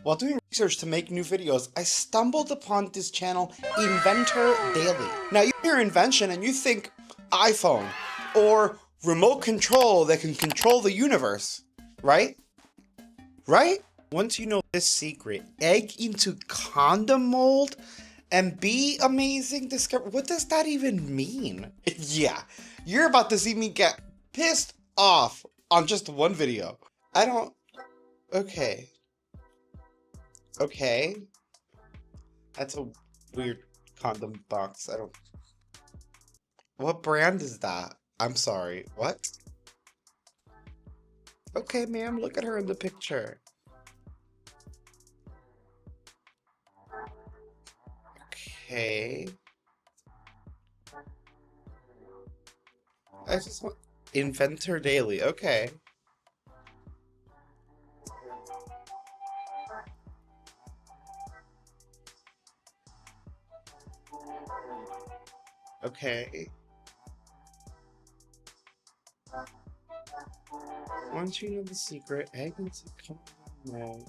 While doing research to make new videos, I stumbled upon this channel, Inventor Daily. Now you hear invention and you think iPhone or remote control that can control the universe, right? Right? Once you know this secret, egg into condom mold and be amazing discover. What does that even mean? Yeah, you're about to see me get pissed off on just one video. I don't. Okay. Okay. That's a weird condom box. I don't. What brand is that? I'm sorry. What? Okay, ma'am, look at her in the picture. Okay. I just want Inventor Daily. Okay. Okay. Once you know the secret, egg into condom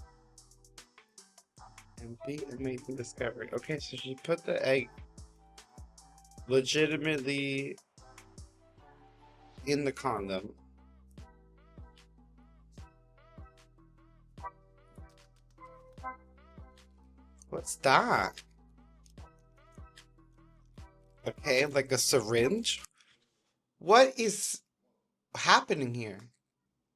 and be amazing discovery. Okay, so she put the egg legitimately in the condom. What's that? Okay, like a syringe? What is happening here?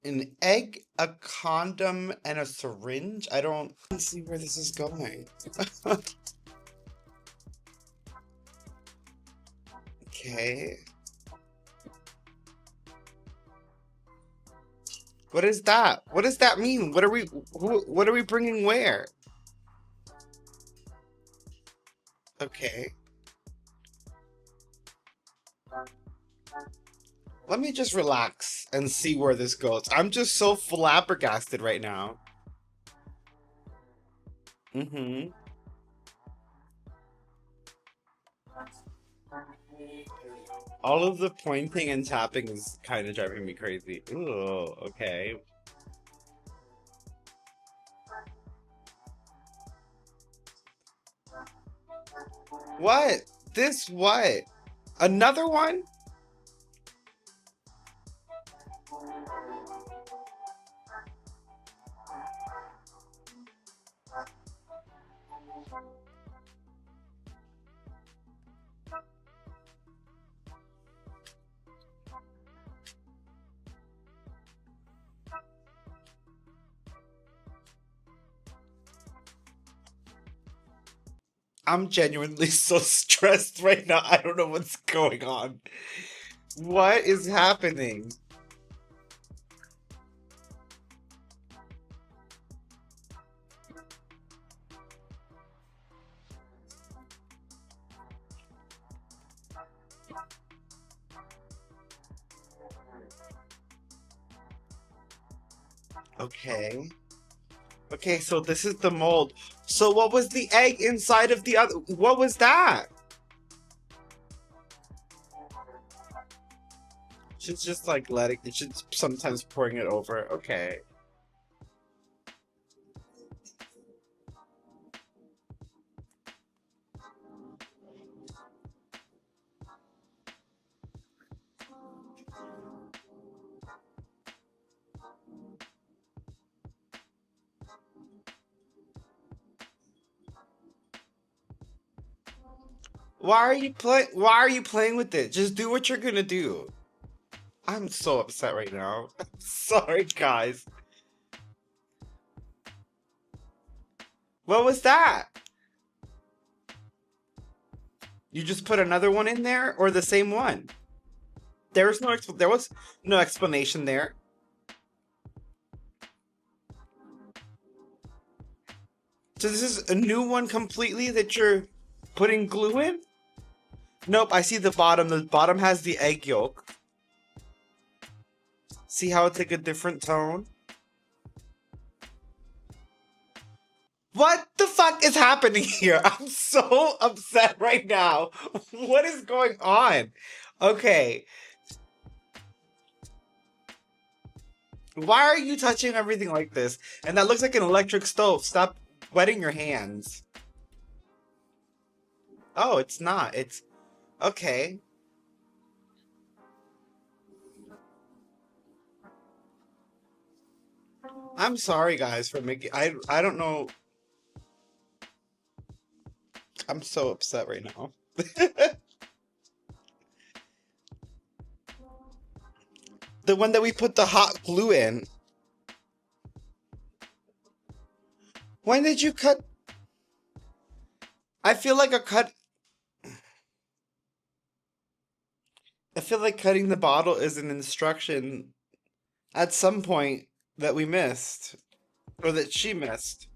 An egg, a condom, and a syringe? I don't see where this is going. Okay. What is that? What does that mean? What are we bringing where? Okay. Let me just relax and see where this goes. I'm just so flabbergasted right now. Mm-hmm. All of the pointing and tapping is kind of driving me crazy. Ooh, okay. What? This what? Another one? I'm genuinely so stressed right now. I don't know what's going on. What is happening? Okay. Okay, so this is the mold. So what was the egg inside of the other? What was that? She's just like letting, she's sometimes pouring it over. Okay. Why are you playing with it? Just do what you're gonna do. I'm so upset right now. Sorry, guys. What was that? You just put another one in there or the same one? There was no explanation there. So this is a new one completely that you're putting glue in? Nope, I see the bottom. The bottom has the egg yolk. See how it's like a different tone? What the fuck is happening here? I'm so upset right now. What is going on? Okay. Why are you touching everything like this? And that looks like an electric stove. Stop wetting your hands. Oh, it's not. It's okay. I'm sorry, guys, for making. I don't know. I'm so upset right now. The one that we put the hot glue in. When did you cut? I feel like a cut. I feel like cutting the bottle is an instruction at some point that we missed, or that she missed.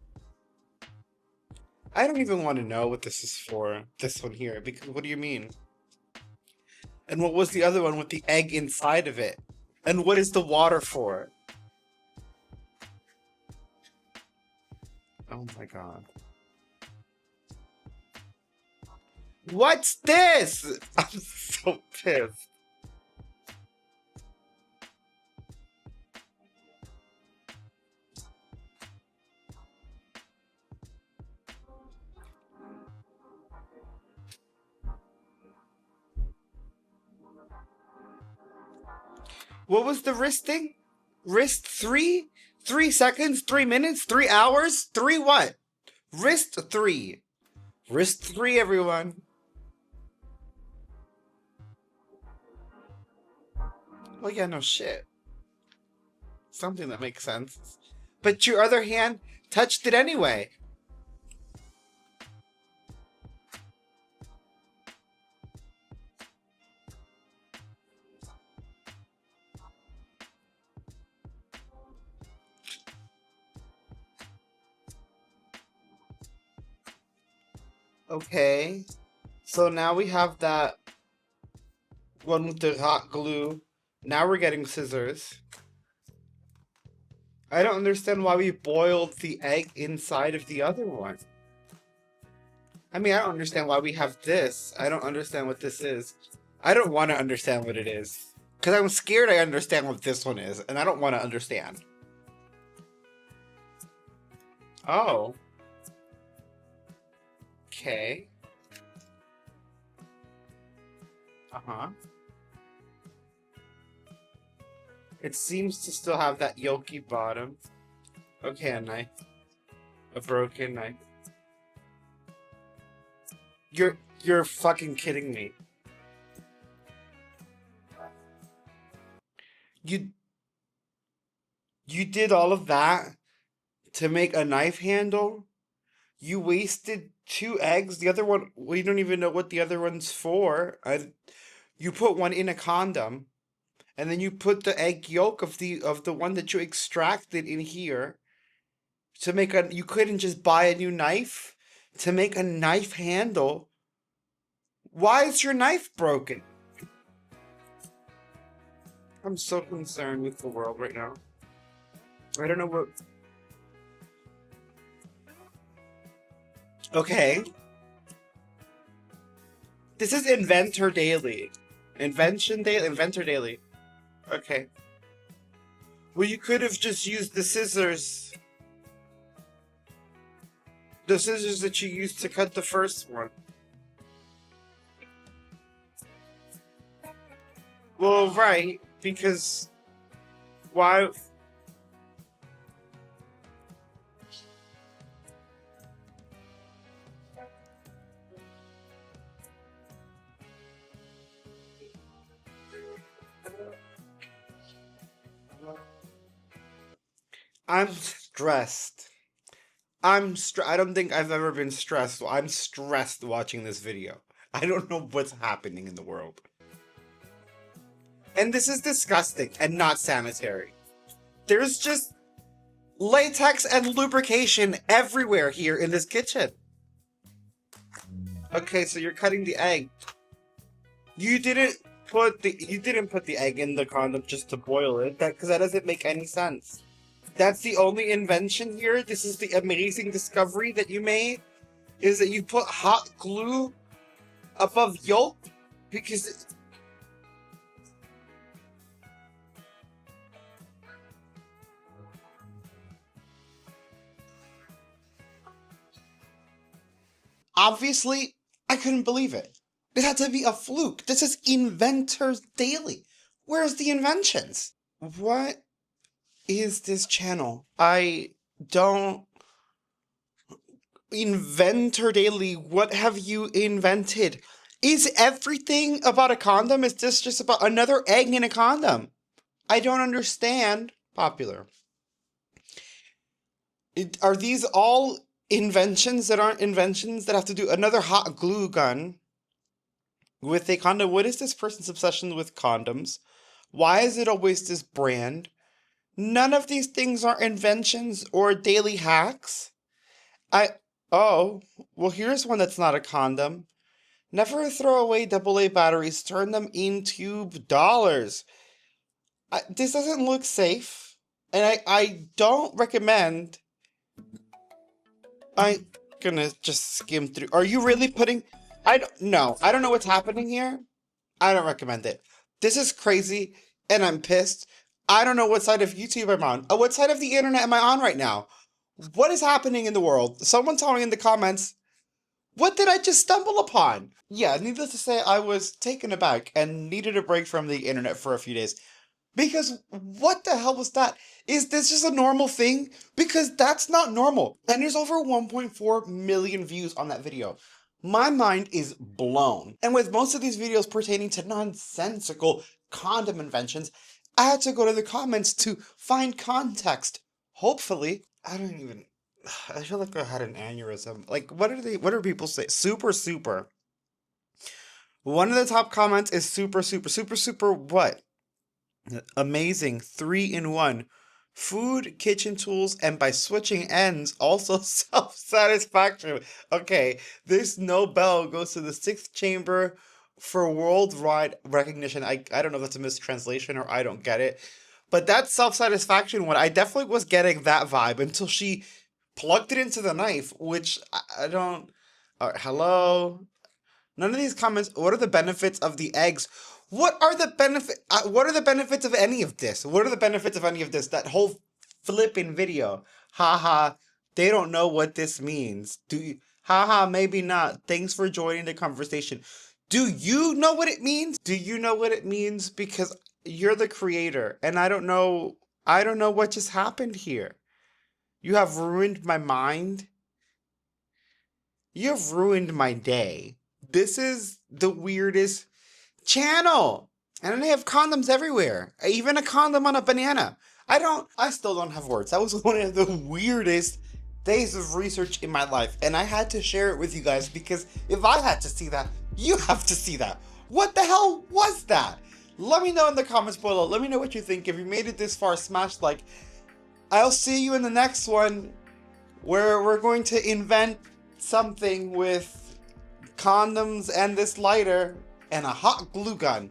I don't even want to know what this is for, this one here, because what do you mean? And what was the other one with the egg inside of it? And what is the water for? Oh my god. What's this? I'm so pissed. What was the wristing? Wrist 3? 3 seconds? 3 minutes? 3 hours? 3 what? Wrist 3. Wrist 3, everyone. Well, yeah, no shit. Something that makes sense. But your other hand touched it anyway. Okay. So now we have that one with the hot glue. Now we're getting scissors. I don't understand why we boiled the egg inside of the other one. I mean, I don't understand why we have this. I don't understand what this is. I don't want to understand what it is. Because I'm scared I understand what this one is, and I don't want to understand. Oh. Okay. Uh-huh. It seems to still have that yolky bottom. Okay, a knife. A broken knife. You're fucking kidding me. You did all of that to make a knife handle? You wasted 2 eggs. The other one, we don't even know what the other one's for. You put one in a condom, and then you put the egg yolk of the one that you extracted in here to make a. You couldn't just buy a new knife to make a knife handle. Why is your knife broken? I'm so concerned with the world right now. I don't know what. Okay. This is Inventor Daily. Invention Daily? Inventor Daily. Okay. Well, you could have just used the scissors. The scissors that you used to cut the first one. Well, right. Because... Why... I'm stressed. I don't think I've ever been stressed. I'm stressed watching this video. I don't know what's happening in the world. And this is disgusting and not sanitary. There's just latex and lubrication everywhere here in this kitchen. Okay, so you're cutting the egg. You didn't put the egg in the condom just to boil it. Because that doesn't make any sense. That's the only invention here. This is the amazing discovery that you made, is that you put hot glue above yolk because Obviously, I couldn't believe it. It had to be a fluke. This is Inventors Daily. Where's the inventions? What is this channel? I don't... Inventor Daily, what have you invented? Is everything about a condom? Is this just about another egg in a condom? I don't understand. Popular. Are these all inventions that aren't inventions that have to do another hot glue gun with a condom? What is this person's obsession with condoms? Why is it always this brand? None of these things are inventions or daily hacks. Oh, well, here's one that's not a condom. Never throw away AA batteries. Turn them into dollars. This doesn't look safe. And I don't recommend... I'm gonna just skim through. Are you really putting... I don't know what's happening here. I don't recommend it. This is crazy, and I'm pissed. I don't know what side of YouTube I'm on. What side of the internet am I on right now? What is happening in the world? Someone tell me in the comments. What did I just stumble upon? Yeah, needless to say, I was taken aback and needed a break from the internet for a few days. Because what the hell was that? Is this just a normal thing? Because that's not normal. And there's over 1.4 million views on that video. My mind is blown. And with most of these videos pertaining to nonsensical condom inventions, I had to go to the comments to find context. Hopefully, I feel like I had an aneurysm. Like, what do people say? Super. One of the top comments is super what? Amazing, 3-in-1. Food, kitchen tools, and by switching ends, also self-satisfaction. Okay, this Nobel goes to the 6th chamber for worldwide recognition. I don't know if that's a mistranslation or I don't get it. But that self-satisfaction one, I definitely was getting that vibe until she plugged it into the knife, which I don't... hello? None of these comments... What are the benefits of the eggs? What are the benefits of any of this? What are the benefits of any of this? That whole flipping video. Haha, they don't know what this means. Do you? Haha, maybe not. Thanks for joining the conversation. Do you know what it means? Do you know what it means? Because you're the creator, and I don't know what just happened here. You have ruined my mind. You have ruined my day. This is the weirdest channel. And then they have condoms everywhere. Even a condom on a banana. I still don't have words. That was one of the weirdest days of research in my life. And I had to share it with you guys because if I had to see that, you have to see that. What the hell was that? Let me know in the comments below. Let me know what you think. If you made it this far, smash like. I'll see you in the next one where we're going to invent something with condoms and this lighter and a hot glue gun.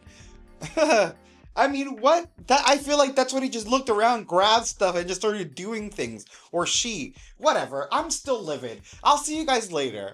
I mean, what? I feel like that's when he just looked around, grabbed stuff, and just started doing things. Or she. Whatever. I'm still livid. I'll see you guys later.